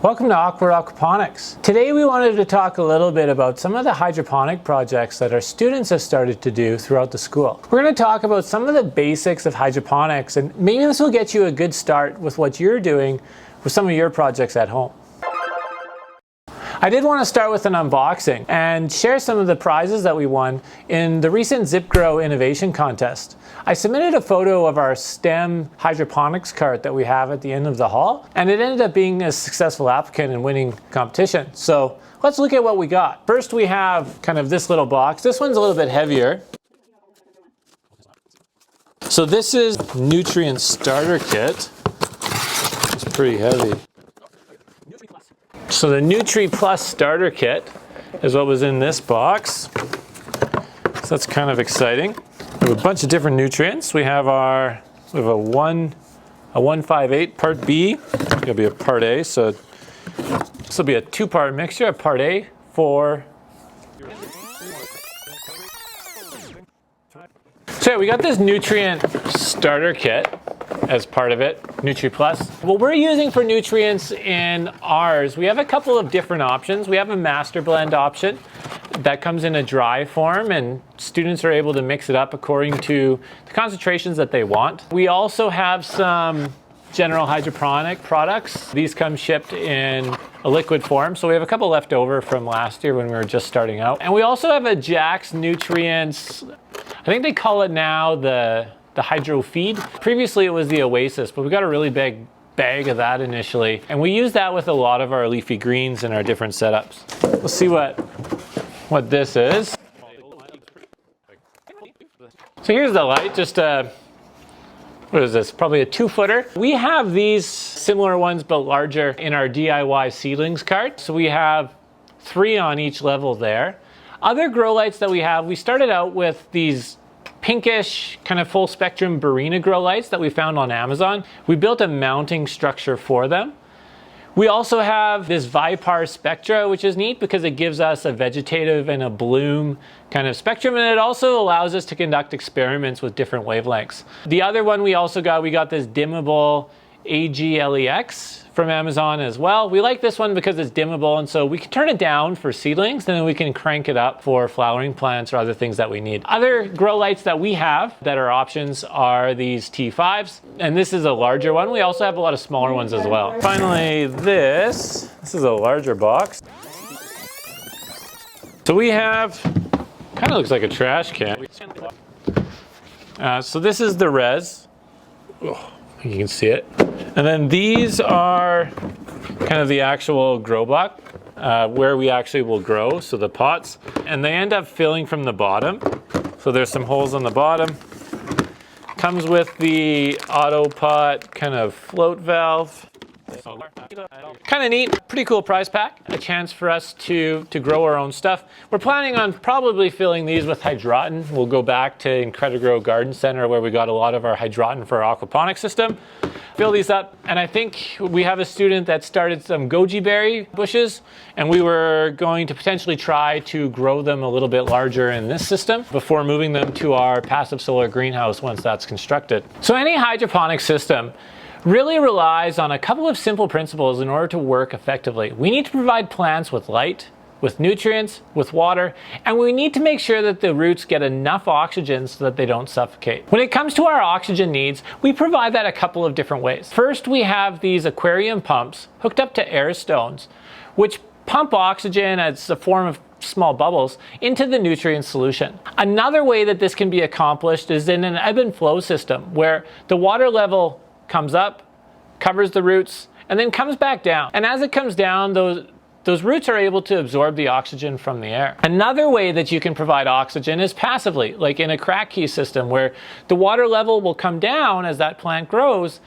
Welcome to Aquaponics. Today we wanted to talk a little bit about some of the hydroponic projects that our students have started to do throughout the school. We're going to talk about some of the basics of hydroponics, and maybe this will get you a good start with what you're doing with some of your projects at home. I did want to start with an unboxing and share some of the prizes that we won in the recent Zipgrow innovation contest. I submitted a photo of our STEM hydroponics cart that we have at the end of the hall, and it ended up being a successful applicant and winning competition. So let's look at what we got. First, we have kind of this little box. This one's a little bit heavier. So this is nutrient starter kit. It's pretty heavy. So the Nutri Plus starter kit is what was in this box. So that's kind of exciting. We have a bunch of different nutrients. We have a 158 part B. It'll be a part A. So this will be a two-part mixture. A part A for. So yeah, we got this nutrient starter kit as part of it, Nutri Plus. What we're using for nutrients in ours, we have a couple of different options. We have a master blend option that comes in a dry form, and students are able to mix it up according to the concentrations that they want. We also have some general hydroponic products. These come shipped in a liquid form, so we have a couple left over from last year when we were just starting out. And we also have a Jack's Nutrients, I think they call it now the Hydro Feed. Previously it was the Oasis, but we got a really big bag of that initially, and we use that with a lot of our leafy greens in our different setups. We'll see what this is. So here's the light, just what is this? Probably a 2-footer. We have these similar ones but larger in our DIY seedlings cart. So we have 3 on each level there. Other grow lights that we have, we started out with these pinkish kind of full spectrum Barina grow lights that we found on Amazon. We built a mounting structure for them. We also have this Vipar Spectra, which is neat because it gives us a vegetative and a bloom kind of spectrum, and it also allows us to conduct experiments with different wavelengths. The other one we got this dimmable AGLEX from Amazon as well. We like this one because it's dimmable, and so we can turn it down for seedlings, and then we can crank it up for flowering plants or other things that we need. Other grow lights that we have that are options are these T5s, and this is a larger one. We also have a lot of smaller ones as well. Finally, this is a larger box. So we have, kind of looks like a trash can. So this is the res. Oh, you can see it. And then these are kind of the actual grow block where we actually will grow, so the pots. And they end up filling from the bottom. So there's some holes on the bottom. Comes with the autopot kind of float valve. Kind of neat, pretty cool prize pack. A chance for us to grow our own stuff. We're planning on probably filling these with hydroton. We'll go back to Incredigrow Garden Center where we got a lot of our hydroton for our aquaponics system. Fill these up, and I think we have a student that started some goji berry bushes, and we were going to potentially try to grow them a little bit larger in this system before moving them to our passive solar greenhouse once that's constructed. So any hydroponic system really relies on a couple of simple principles in order to work effectively. We need to provide plants with light, with nutrients, with water, and we need to make sure that the roots get enough oxygen so that they don't suffocate. When it comes to our oxygen needs, we provide that a couple of different ways. First, we have these aquarium pumps hooked up to air stones, which pump oxygen as a form of small bubbles into the nutrient solution. Another way that this can be accomplished is in an ebb and flow system where the water level comes up, covers the roots, and then comes back down. And as it comes down, those roots are able to absorb the oxygen from the air. Another way that you can provide oxygen is passively, like in a crack key system where the water level will come down as that plant grows,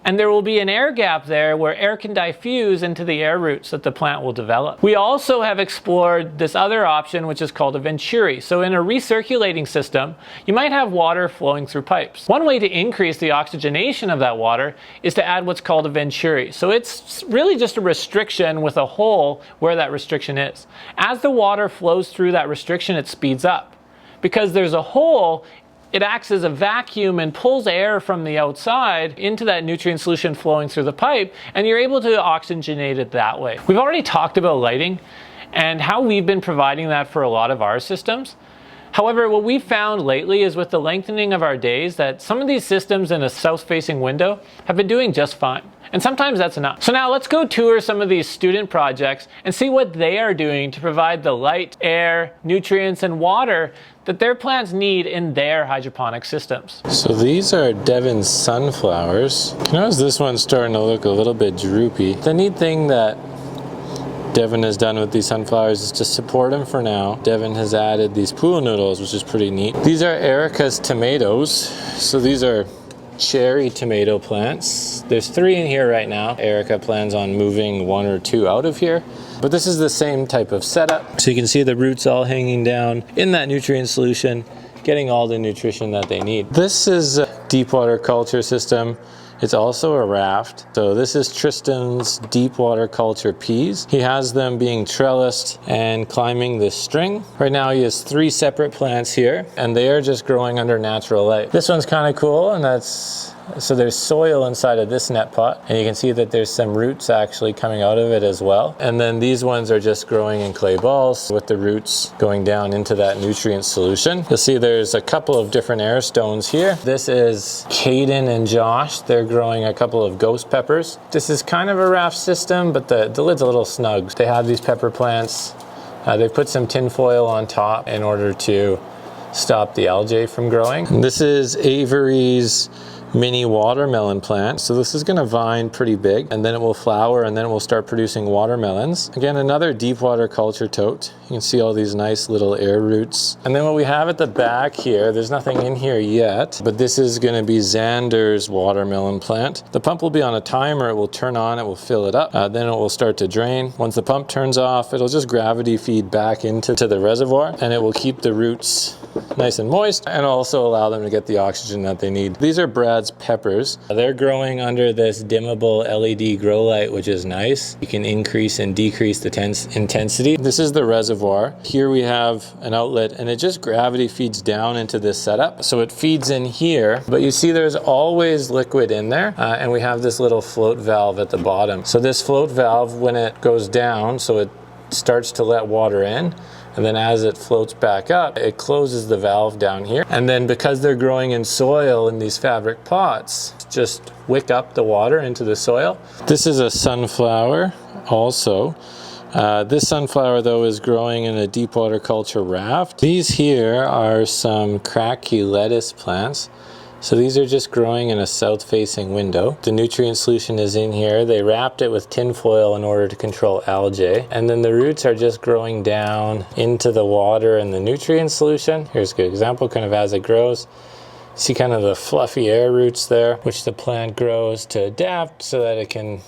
and there will be an air gap there where air can diffuse into the air roots that the plant will develop. We also have explored this other option, which is called a venturi. So in a recirculating system, you might have water flowing through pipes. One way to increase the oxygenation of that water is to add what's called a venturi. So it's really just a restriction with a hole where that restriction is. As the water flows through that restriction, it speeds up. Because there's a hole it acts as a vacuum and pulls air from the outside into that nutrient solution flowing through the pipe, and you're able to oxygenate it that way. We've already talked about lighting and how we've been providing that for a lot of our systems. However, what we've found lately is with the lengthening of our days that some of these systems in a south-facing window have been doing just fine. And sometimes that's enough. So now let's go tour some of these student projects and see what they are doing to provide the light, air, nutrients, and water that their plants need in their hydroponic systems. So these are Devin's sunflowers. You notice this one's starting to look a little bit droopy. The neat thing that Devin has done with these sunflowers is to support them for now. Devin has added these pool noodles, which is pretty neat. These are Erica's tomatoes. So these are cherry tomato plants. There's 3 in here right now. Erica plans on moving 1 or 2 out of here. But this is the same type of setup. So you can see the roots all hanging down in that nutrient solution, getting all the nutrition that they need. This is a deep water culture system. It's also a raft. So this is Tristan's deep water culture peas. He has them being trellised and climbing this string. Right now he has 3 separate plants here, and they are just growing under natural light. This one's kind of cool, and so there's soil inside of this net pot, and you can see that there's some roots actually coming out of it as well. And then these ones are just growing in clay balls with the roots going down into that nutrient solution. You'll see there's a couple of different air stones here. This is Caden and Josh. They're growing a couple of ghost peppers. This is kind of a raft system, but the lid's a little snug. They have these pepper plants. They put some tin foil on top in order to stop the algae from growing. And this is Avery's mini watermelon plant. So this is going to vine pretty big, and then it will flower, and then it will start producing watermelons. Again, another deep water culture tote. You can see all these nice little air roots. And then what we have at the back here, there's nothing in here yet, but this is going to be Xander's watermelon plant. The pump will be on a timer. It will turn on, it will fill it up, then it will start to drain. Once the pump turns off, it'll just gravity feed back into the reservoir, and it will keep the roots nice and moist and also allow them to get the oxygen that they need. These are Brad's peppers. They're growing under this dimmable LED grow light, which is nice. You can increase and decrease the intensity. This is the reservoir. Here we have an outlet, and it just gravity feeds down into this setup. So it feeds in here, but you see there's always liquid in there, and we have this little float valve at the bottom. So this float valve, when it goes down, so it starts to let water in, and then as it floats back up, it closes the valve down here. And then because they're growing in soil in these fabric pots, just wick up the water into the soil. This is a sunflower also. This sunflower though is growing in a deep water culture raft. These here are some cracky lettuce plants. So these are just growing in a south-facing window. The nutrient solution is in here. They wrapped it with tin foil in order to control algae. And then the roots are just growing down into the water and the nutrient solution. Here's a good example, kind of as it grows. See kind of the fluffy air roots there, which the plant grows to adapt so that it can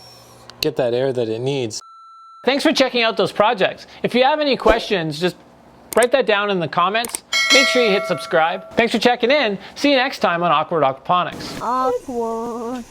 get that air that it needs. Thanks for checking out those projects. If you have any questions, just write that down in the comments. Make sure you hit subscribe. Thanks for checking in. See you next time on Awkward Aquaponics. Awkward.